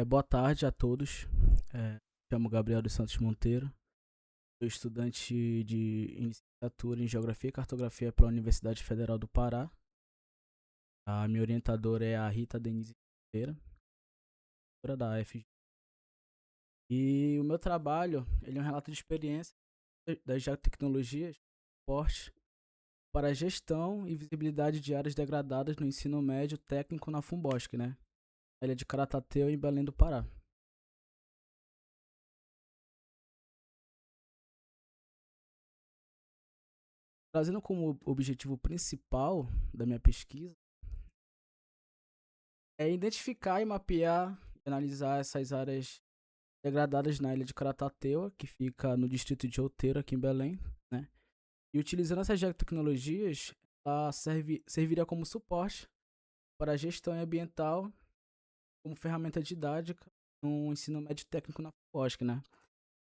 Boa tarde a todos. Me chamo Gabriel dos Santos Monteiro. Sou estudante de licenciatura em Geografia e Cartografia pela Universidade Federal do Pará. A minha orientadora é a Rita Denise Oliveira, professora da UFG. E o meu trabalho, ele é um relato de experiência das geotecnologias, esporte, para a gestão e visibilidade de áreas degradadas no ensino médio técnico na FUNBOSC, né? Na ilha de Caratateu, em Belém do Pará. Trazendo como objetivo principal da minha pesquisa é identificar e mapear e analisar essas áreas degradadas na ilha de Caratateua, que fica no distrito de Outeiro, aqui em Belém, né? E utilizando essas geotecnologias, ela serviria como suporte para a gestão ambiental como ferramenta didática no ensino médio técnico na FUNBOSC, né?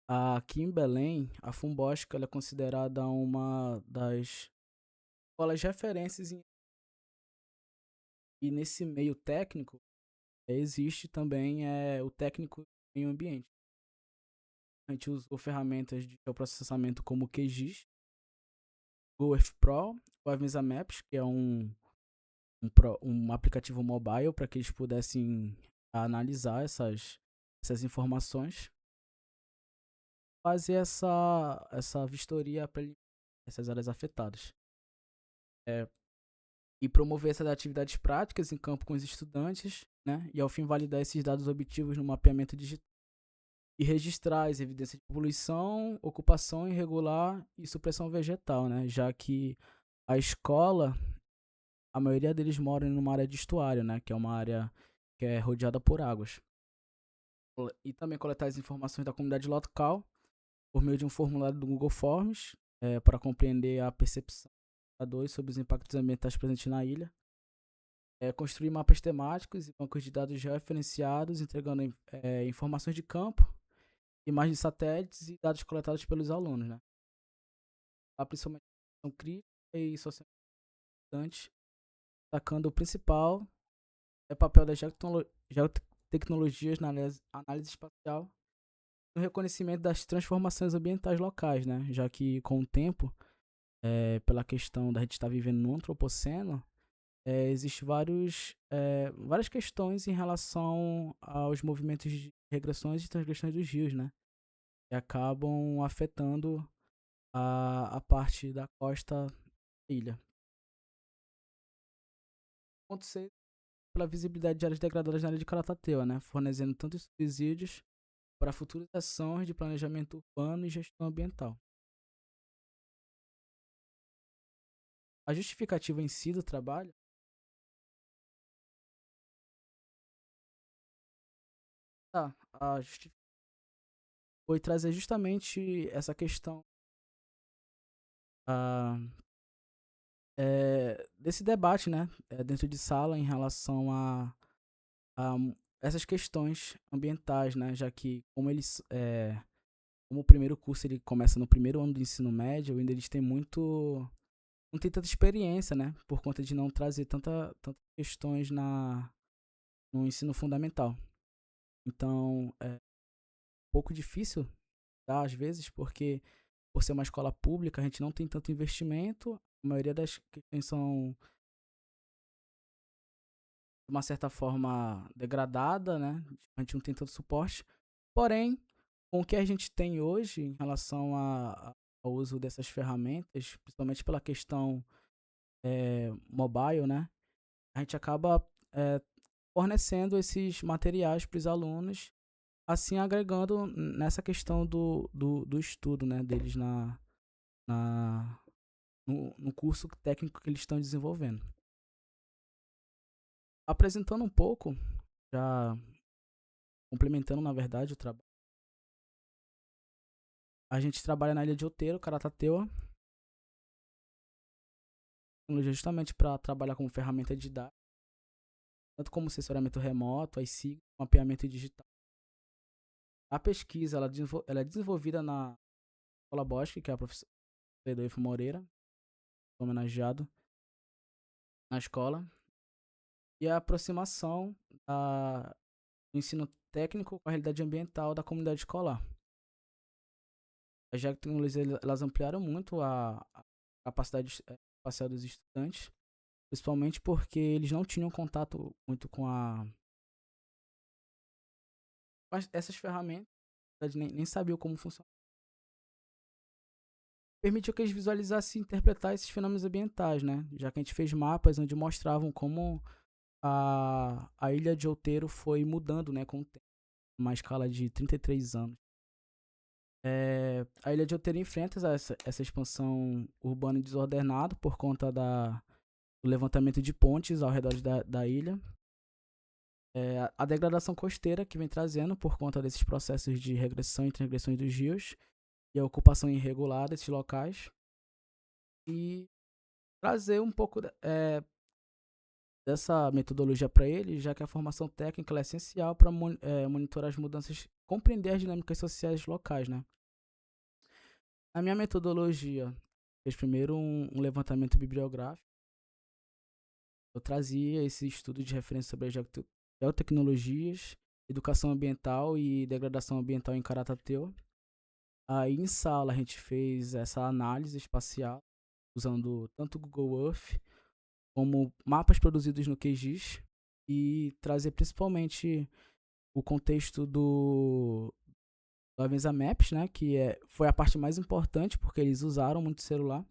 Aqui em Belém, a FUNBOSC ela é considerada uma das escolas de referências e nesse meio técnico existe também o técnico em meio ambiente. A gente usou ferramentas de processamento como o QGIS, o Earth Pro, o Avisa Maps, que é um aplicativo mobile para que eles pudessem analisar essas informações, fazer essa vistoria para essas áreas afetadas. E promover essas atividades práticas em campo com os estudantes, né? E ao fim validar esses dados obtidos no mapeamento digital e registrar as evidências de poluição, ocupação irregular e supressão vegetal, né? Já que a escola, a maioria deles moram numa área de estuário, né? Que é uma área que é rodeada por águas. E também coletar as informações da comunidade local por meio de um formulário do Google Forms para compreender a percepção sobre os impactos ambientais presentes na ilha. Construir mapas temáticos e bancos de dados georreferenciados, entregando informações de campo, imagens de satélites e dados coletados pelos alunos, né? Principalmente a crítica e social importante, destacando o principal é o papel das geotecnologias na análise espacial no reconhecimento das transformações ambientais locais, né? Já que com o tempo, pela questão da gente estar vivendo no antropoceno, existe várias questões em relação aos movimentos de regressões e transgressões dos rios, né? Que acabam afetando a parte da costa da ilha. Ponto 6, pela visibilidade de áreas degradadas na ilha de Caratateua, né? Fornecendo tantos subsídios para futuras ações de planejamento urbano e gestão ambiental. A justificativa em si do trabalho a foi trazer justamente essa questão ah, desse debate, né, dentro de sala em relação a essas questões ambientais, né, já que como o primeiro curso ele começa no primeiro ano do ensino médio, ainda eles têm não tem tanta experiência, né, por conta de não trazer tantas questões no ensino fundamental. Então, é um pouco difícil, tá, às vezes, porque por ser uma escola pública, a gente não tem tanto investimento, a maioria das questões são de uma certa forma degradada, né? A gente não tem tanto suporte. Porém, com o que a gente tem hoje em relação ao uso dessas ferramentas, principalmente pela questão mobile, né? A gente acaba fornecendo esses materiais para os alunos, assim agregando nessa questão do estudo, né? Deles na, no curso técnico que eles estão desenvolvendo. Apresentando um pouco, já complementando, na verdade, o trabalho. A gente trabalha na ilha de Outeiro, Caratateua, justamente para trabalhar como ferramenta didática, tanto como censuramento remoto, as siglas, mapeamento digital. A pesquisa ela é desenvolvida na Escola Bosque, que é a professora Rodolfo Moreira, homenageado na escola, e a aproximação do ensino técnico com a realidade ambiental da comunidade escolar. As tecnologias elas ampliaram muito a capacidade espacial dos estudantes, principalmente porque eles não tinham contato muito com essas ferramentas, nem sabiam como funcionar. Permitiu que eles visualizassem e interpretassem esses fenômenos ambientais, né? Já que a gente fez mapas onde mostravam como a ilha de Outeiro foi mudando, né, com o tempo, uma escala de 33 anos. A ilha de Outeiro enfrenta essa expansão urbana desordenada por conta do levantamento de pontes ao redor da ilha. A degradação costeira que vem trazendo por conta desses processos de regressão e transgressões dos rios e a ocupação irregular desses locais. E trazer um pouco dessa metodologia para eles, já que a formação técnica é essencial para monitorar as mudanças, compreender as dinâmicas sociais locais, né? A minha metodologia fez primeiro um levantamento bibliográfico. Eu trazia esse estudo de referência sobre as geotecnologias, educação ambiental e degradação ambiental em Caratateu. Aí em sala a gente fez essa análise espacial, usando tanto o Google Earth como mapas produzidos no QGIS e trazer principalmente o contexto do Avenza Maps, né, que foi a parte mais importante porque eles usaram muito celular.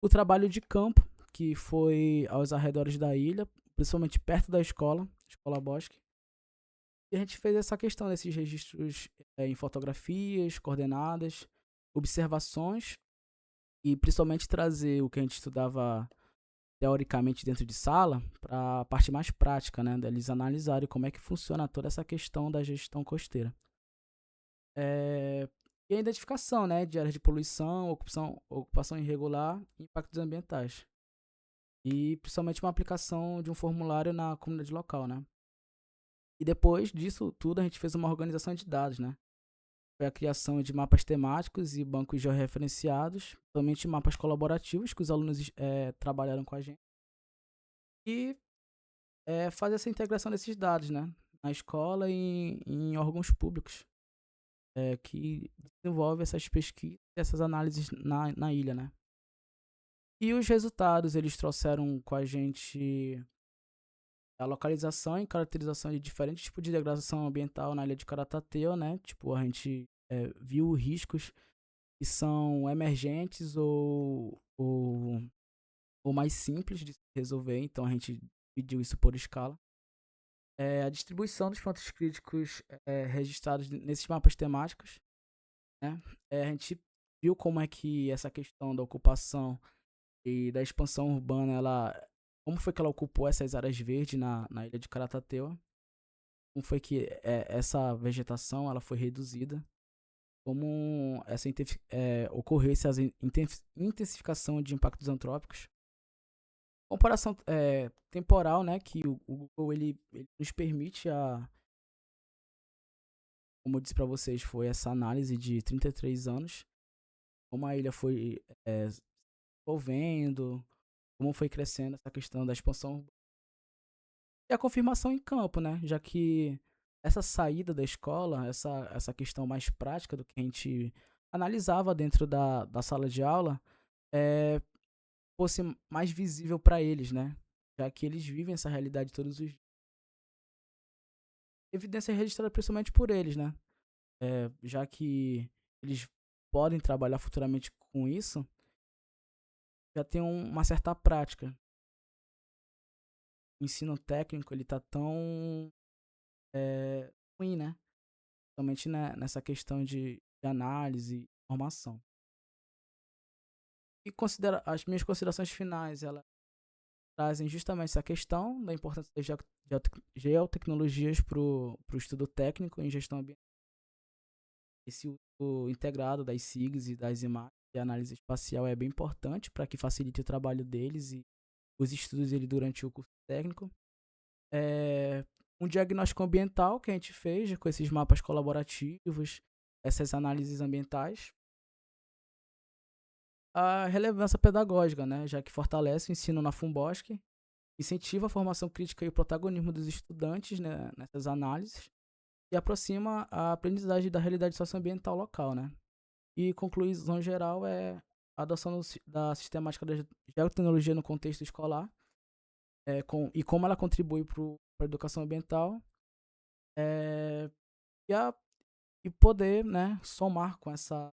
O trabalho de campo, que foi aos arredores da ilha, principalmente perto da Escola Bosque. E a gente fez essa questão desses registros em fotografias, coordenadas, observações e principalmente trazer o que a gente estudava teoricamente dentro de sala para a parte mais prática, né, deles analisarem como é que funciona toda essa questão da gestão costeira. E a identificação, né, de áreas de poluição, ocupação irregular e impactos ambientais. E principalmente uma aplicação de um formulário na comunidade local, né. E depois disso tudo a gente fez uma organização de dados, né. Foi a criação de mapas temáticos e bancos georreferenciados, somente mapas colaborativos que os alunos trabalharam com a gente. E fazer essa integração desses dados, né, na escola e em órgãos públicos que desenvolvem essas pesquisas e essas análises na ilha, né. E os resultados, eles trouxeram com a gente a localização e caracterização de diferentes tipos de degradação ambiental na ilha de Caratateu, né. Tipo, a gente viu riscos que são emergentes ou mais simples de resolver, então a gente dividiu isso por escala. A distribuição dos pontos críticos registrados nesses mapas temáticos, né? A gente viu como é que essa questão da ocupação e da expansão urbana, como foi que ela ocupou essas áreas verdes na ilha de Caratateu, como foi que essa vegetação ela foi reduzida, como ocorreu essa intensificação de impactos antrópicos. Comparação temporal, né, que o Google ele nos permite como eu disse para vocês, foi essa análise de 33 anos, como a ilha foi envolvendo, como foi crescendo essa questão da expansão e a confirmação em campo, né, já que essa saída da escola, essa questão mais prática do que a gente analisava dentro da sala de aula, fosse mais visível para eles, né, já que eles vivem essa realidade todos os dias. Evidência registrada principalmente por eles, né? Já que eles podem trabalhar futuramente com isso, já tem uma certa prática. O ensino técnico, ele tá tão ruim, né? Somente nessa questão de análise e formação. E as minhas considerações finais, elas trazem justamente essa questão da importância das geotecnologias para o estudo técnico em gestão ambiental. Esse uso integrado das SIGs e das imagens e análise espacial é bem importante para que facilite o trabalho deles e os estudos dele durante o curso técnico. Um diagnóstico ambiental que a gente fez com esses mapas colaborativos, essas análises ambientais. A relevância pedagógica, né, já que fortalece o ensino na FUNBOSC incentiva a formação crítica e o protagonismo dos estudantes, né, nessas análises e aproxima a aprendizagem da realidade socioambiental local, né? E conclusão geral é a adoção da sistemática da geotecnologia no contexto escolar, e como ela contribui para a educação ambiental, é, e, e poder, né, somar com essa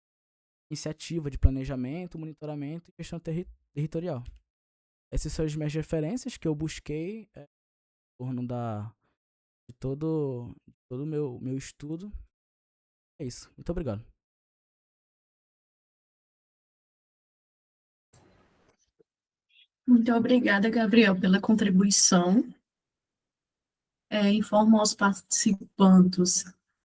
iniciativa de planejamento, monitoramento e questão territorial. Essas são as minhas referências que eu busquei em torno de todo o meu estudo. É isso. Muito obrigado. Muito obrigada, Gabriel, pela contribuição. Informo aos participantes